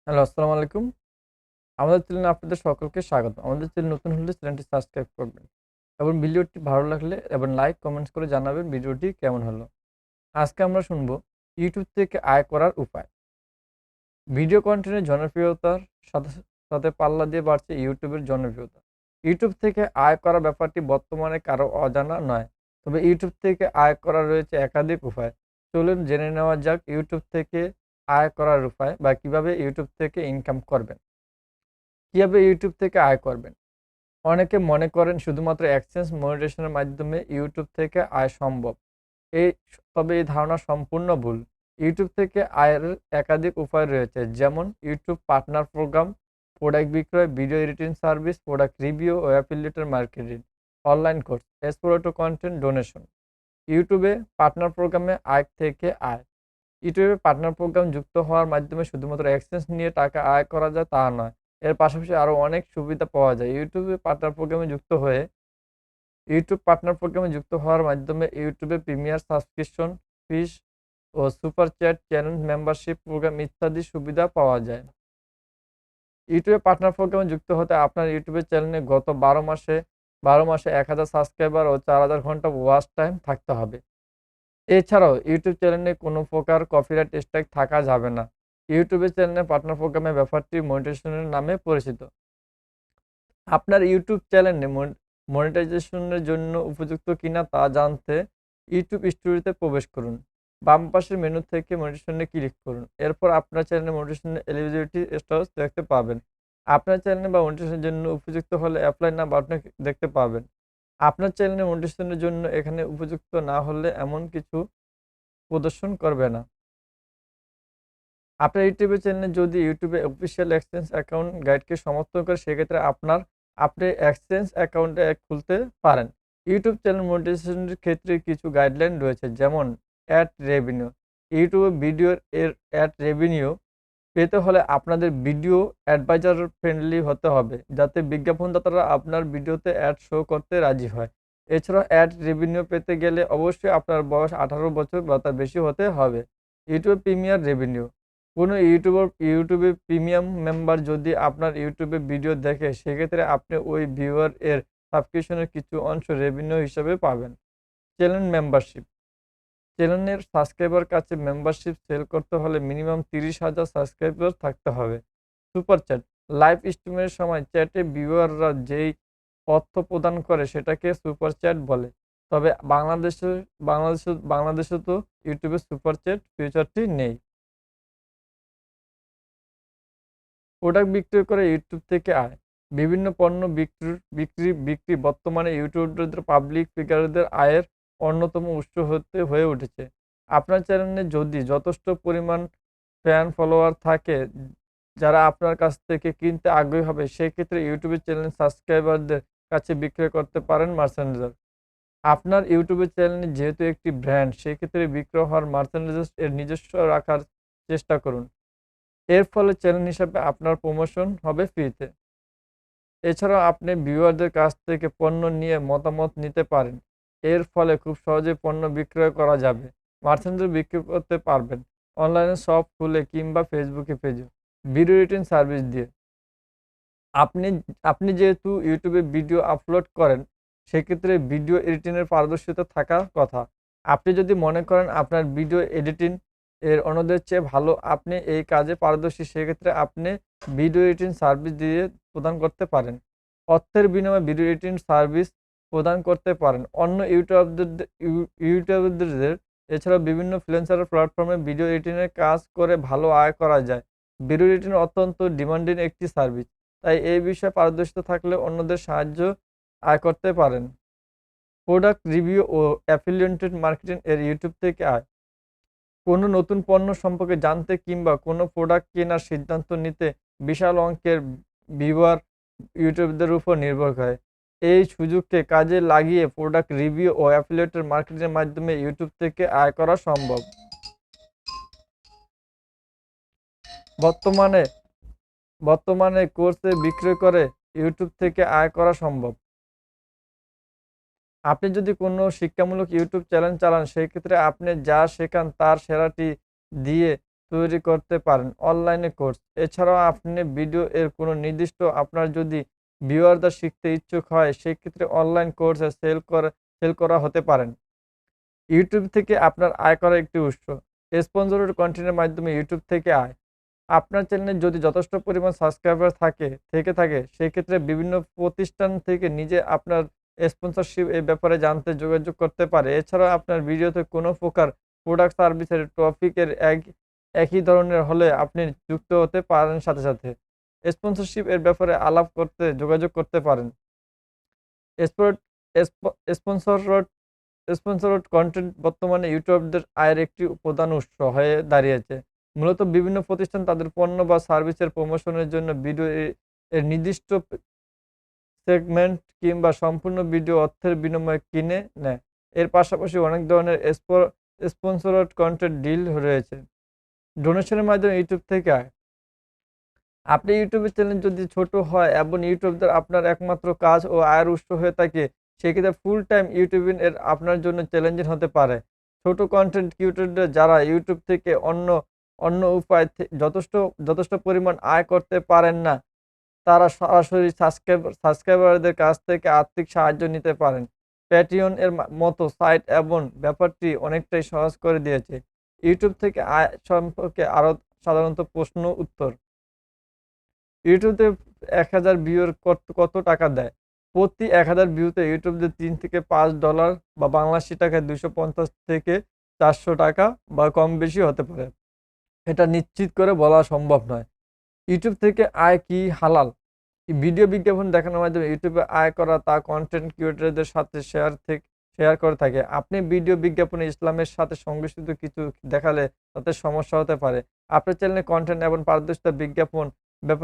Hello, আসসালামু আলাইকুম। আমাদের চ্যানেলে আপনাদের সকলকে স্বাগত। আমাদের চ্যানেল নতুন হলে চ্যানেলটি সাবস্ক্রাইব করবেন এবং ভিডিওটি ভালো লাগলে এবং লাইক, কমেন্টস করে জানাবেন ভিডিওটি কেমন হলো। আজকে আমরা শুনবো YouTube থেকে আয় করার উপায়। ভিডিও কনটেন্টের জনপ্রিয়তার সাথে, সাথে পাল্লা দিয়ে বাড়ছে YouTube এর জনপ্রিয়তা। YouTube থেকে আয় করার ব্যাপারটি বর্তমানে কারো অজানা নয়। তবে YouTube থেকে আয় করার রয়েছে একাধিক উপায়। চলুন জেনে নেওয়া যাক YouTube থেকে আয় করার উপায় বা কিভাবে YouTube থেকে ইনকাম করবেন। কিভাবে YouTube থেকে আয় করবেন? অনেকে মনে করেন শুধুমাত্র অ্যাডসেন্স মনিটাইজেশনের মাধ্যমে ইউটিউব থেকে আয় সম্ভব। তবে এই ধারণা সম্পূর্ণ ভুল। ইউটিউব থেকে আয়ের একাধিক উপায় রয়েছে, যেমন ইউটিউব পার্টনার প্রোগ্রাম, প্রোডাক্ট বিক্রয়, video editing service, product review ও অ্যাফিলিয়েটের marketing, online course, exploratory content, donation. ইউটিউবে পার্টনার প্রোগ্রামে আয় থেকে আয়। ইউটিউবে পার্টনার প্রোগ্রাম যুক্ত হওয়ার মাধ্যমে শুধুমাত্র অ্যাডসেন্স নিয়ে টাকা আয় করা যায় তা নয়। এর পাশাপাশি আরও অনেক সুবিধা পাওয়া যায়। ইউটিউব পার্টনার প্রোগ্রামে যুক্ত হওয়ার মাধ্যমে ইউটিউবে প্রিমিয়ার সাবস্ক্রিপশন ফিস ও super chat, channel membership program ইত্যাদি সুবিধা পাওয়া যায়। ইউটিউবে পার্টনার প্রোগ্রামে যুক্ত হতে আপনার ইউটিউবের চ্যানেলে গত ১২ মাসে ১,০০০ সাবস্ক্রাইবার ও ৪,০০০ ঘন্টা ওয়াচ টাইম থাকতে হবে। এছাড়াও ইউটিউব চ্যানেলে কোনো প্রকার কপিরাইট স্ট্রাইক থাকা যাবে না। ইউটিউবের চ্যানেলে পার্টনার প্রোগ্রামের ব্যাপারটি মনিটাইজেশনের নামে পরিচিত। আপনার ইউটিউব চ্যানেলে মনিটাইজেশনের জন্য উপযুক্ত কিনা তা জানতে ইউটিউব স্টুডিওতে প্রবেশ করুন। বাম পাশের মেনু থেকে মনিটাইজেশনে ক্লিক করুন। এরপর আপনার চ্যানেলে মনিটাইজেশনের এলিজিবিলিটি স্ট্যাটাস দেখতে পাবেন। আপনার চ্যানেলে বা মনিটাইজেশনের জন্য উপযুক্ত হলে অ্যাপ্লাই নাও বাটনে দেখতে পাবেন। আপনার চ্যানেলে মনিটাইজেশনের জন্য এখানে উপযুক্ত না হলে এমন কিছু প্রদর্শন করবে না। আপনার ইউটিউবের চ্যানেলে যদি ইউটিউবে অফিসিয়াল এক্সচেঞ্জ অ্যাকাউন্ট গাইডকে সমর্থন করে, সেক্ষেত্রে আপনি এক্সচেঞ্জ অ্যাকাউন্ট খুলতে পারেন। ইউটিউব চ্যানেল মনিটাইজেশনের ক্ষেত্রে কিছু গাইডলাইন রয়েছে, যেমন অ্যাড রেভিনিউ। ইউটিউবে ভিডিওর অ্যাড রেভিনিউ পেতে হলে আপনাদের ভিডিও অ্যাডভাইজার ফ্রেন্ডলি হতে হবে, যাতে বিজ্ঞাপনদাতারা আপনার ভিডিওতে অ্যাড শো করতে রাজি হয়। এছাড়াও অ্যাড রেভিনিউ পেতে গেলে অবশ্যই আপনার বয়স 18 বছর বা তার বেশি হতে হবে। YouTube premier revenue. কোনো ইউটিউবে প্রিমিয়াম মেম্বার যদি আপনার ইউটিউবে ভিডিও দেখে, সেক্ষেত্রে আপনি ওই ভিউয়ার এর সাবস্ক্রিপশনের কিছু অংশ রেভিনিউ হিসাবে পাবেন। Channel membership. চ্যানেলের সাবস্ক্রাইবার কাছে মেম্বারশিপ সেল করতে হলে মিনিমাম ৩০,০০০ সাবস্ক্রাইবার থাকতে হবে। Super chat. লাইভ স্ট্রিমের সময় চ্যাটে ভিউয়াররা যেই অর্থ প্রদান করে সেটাকে সুপার চ্যাট বলে। তবে বাংলাদেশে তো ইউটিউবে সুপার চ্যাট ফিচারটি নেই। প্রোডাক্ট বিক্রি করে ইউটিউব থেকে আয়। বিভিন্ন পণ্য বিক্রি বর্তমানে ইউটিউবারদের, পাবলিক ফিগারদের আয়ের অন্যতম উৎস হয়ে উঠেছে। আপনার চ্যানেলে যদি যথেষ্ট পরিমাণ ফ্যান ফলোয়ার থাকে, যারা আপনার কাছ থেকে কিনতে আগ্রহী হবে, সেক্ষেত্রে ইউটিউবের চ্যানেল সাবস্ক্রাইবারদের কাছে বিক্রয় করতে পারেন মার্চেন্ডাইজ। আপনার ইউটিউবের চ্যানেল যেহেতু একটি ব্র্যান্ড, সেক্ষেত্রে বিক্রয় হওয়ার মার্চেন্ডাইজ এর নিজস্ব রাখার চেষ্টা করুন। এর ফলে চ্যানেল হিসাবে আপনার প্রমোশন হবে ফ্রিতে। এছাড়াও আপনি ভিউয়ারদের কাছ থেকে পণ্য নিয়ে মতামত নিতে পারেন। এর ফলে খুব সহজেই পণ্য বিক্রয় করা যাবে। মার্চেন্ডাইজ বিক্রি করতে পারবেন অনলাইনে শপ খুলে কিংবা ফেসবুকে পেজে। ভিডিও এডিটিং সার্ভিস দিয়ে। আপনি আপনি যেহেতু ইউটিউবে ভিডিও আপলোড করেন, সেক্ষেত্রে ভিডিও এডিটিংয়ের পারদর্শিতা থাকার কথা। আপনি যদি মনে করেন আপনার ভিডিও এডিটিং অন্যদের চেয়ে ভালো, আপনি এই কাজে পারদর্শী, সেক্ষেত্রে আপনি ভিডিও এডিটিং সার্ভিস দিয়ে প্রদান করতে পারেন। অর্থের বিনিময়ে ভিডিও এডিটিং সার্ভিস প্রদান করতে পারেন। অন্য ইউটিউবারদের এছাড়াও বিভিন্ন ফ্রিল্যান্সার প্ল্যাটফর্মে ভিডিও এডিটিং এর কাজ করে ভালো আয় করা যায়। ভিডিও এডিটিং অত্যন্ত ডিমান্ডিং একটি সার্ভিস। তাই এই বিষয়ে পারদর্শিতা থাকলে অন্যদের সাহায্য আয় করতে পারেন। প্রোডাক্ট রিভিউ ও অ্যাফিলিয়েটেড মার্কেটিং ইউটিউব থেকে আয়। কোনো নতুন পণ্য সম্পর্কে জানতে কিংবা কোনো প্রোডাক্ট কেনার সিদ্ধান্ত নিতে বিশাল অঙ্কের ভিউয়ার ইউটিউবদের উপর নির্ভর করে। এই সুযোগকে কাজে লাগিয়ে প্রোডাক্ট রিভিউ ও অ্যাফিলিয়েটেড মার্কেটিংয়ের মাধ্যমে ইউটিউব থেকে আয় করা সম্ভব। বর্তমানে বর্তমানে কোর্সে বিক্রয় করে ইউটিউব থেকে আয় করা সম্ভব। আপনি যদি কোনো শিক্ষামূলক ইউটিউব চ্যানেল চালান, সেক্ষেত্রে আপনি যা শেখান তার সেরাটি দিয়ে তৈরি করতে পারেন অনলাইনে কোর্স। এছাড়াও আপনি ভিডিও এর কোনো নির্দিষ্ট আপনার যদি ভিউয়াররা শিখতে ইচ্ছুক হয় সেক্ষেত্রে অনলাইন কোর্সে সেল করা হতে পারেন। ইউটিউব থেকে আপনার আয় করার একটি উৎস। স্পন্সরড কনটেন্টের মাধ্যমে ইউটিউব থেকে আয়। আপনার চ্যানেলে যদি যথেষ্ট পরিমাণ সাবস্ক্রাইবার থাকে সেক্ষেত্রে বিভিন্ন প্রতিষ্ঠান থেকে নিজে আপনার স্পন্সরশিপ এই ব্যাপারে জানতে যোগাযোগ করতে পারে। এছাড়াও আপনার ভিডিওতে কোনো প্রকার প্রোডাক্ট সার্ভিসের টপিকের একই ধরনের হলে আপনি যুক্ত হতে পারেন সাথে। স্পন্সরশিপ এর ব্যাপারে আলাপ করতে যোগাযোগ করতে পারেন। স্পট স্প স্পন্সরড স্পন্সরড কনটেন্ট বর্তমানে ইউটিউবারদের আয়ের একটি প্রধান উৎস হয়ে দাঁড়িয়েছে। মূলত বিভিন্ন প্রতিষ্ঠান তাদের পণ্য বা সার্ভিসের প্রমোশনের জন্য ভিডিও এর নির্দিষ্ট সেগমেন্ট কিংবা সম্পূর্ণ ভিডিও অর্থের বিনিময়ে কিনে নেয়। এর পাশাপাশি অনেক ধরনের স্পন্সরড কনটেন্ট ডিল রয়েছে। ডোনেশনের মাধ্যমে ইউটিউব থেকে আয়। আপনি ইউটিউবের চ্যানেল যদি ছোট হয় এবং ইউটিউবদের আপনার একমাত্র কাজ ও আয়ের উৎস হয়ে থাকে, সেক্ষেত্রে ফুল টাইম ইউটিউবিং এর আপনার জন্য চ্যালেঞ্জিং হতে পারে। ছোট কনটেন্ট ক্রিয়েটরদের যারা ইউটিউব থেকে অন্য উপায় যথেষ্ট পরিমাণ আয় করতে পারেন না, তারা সরাসরি সাবস্ক্রাইবারদের কাছ থেকে আর্থিক সাহায্য নিতে পারেন। প্যাট্রিয়ন এর মতো সাইট এবং ব্যাপারটি অনেকটাই সহজ করে দিয়েছে। ইউটিউব থেকে আয় সম্পর্কে আরও সাধারণত প্রশ্ন উত্তর। ইউটিউবে ১,০০০ ভিউর কত টাকা দেয়? প্রতি ১,০০০ ভিউতে ইউটিউবে $৩ থেকে $৫ বা বাংলাদেশী টাকায় ৳২৫০ থেকে ৳৪০০ বা কম বেশি হতে পারে। এটা নিশ্চিত করে বলা সম্ভব নয়। ইউটিউব থেকে আয় কি হালাল? ভিডিও বিজ্ঞাপন দেখানোর মাধ্যমে ইউটিউবে আয় করা তা কনটেন্ট ক্রিয়েটরদের সাথে শেয়ার করে থাকে। আপনি ভিডিও বিজ্ঞাপনে ইসলামের সাথে সংশ্লিষ্ট কিছু দেখালে তাতে সমস্যা হতে পারে। আপনার চ্যানেলে কনটেন্ট এবং পারদর্শিতা বিজ্ঞাপন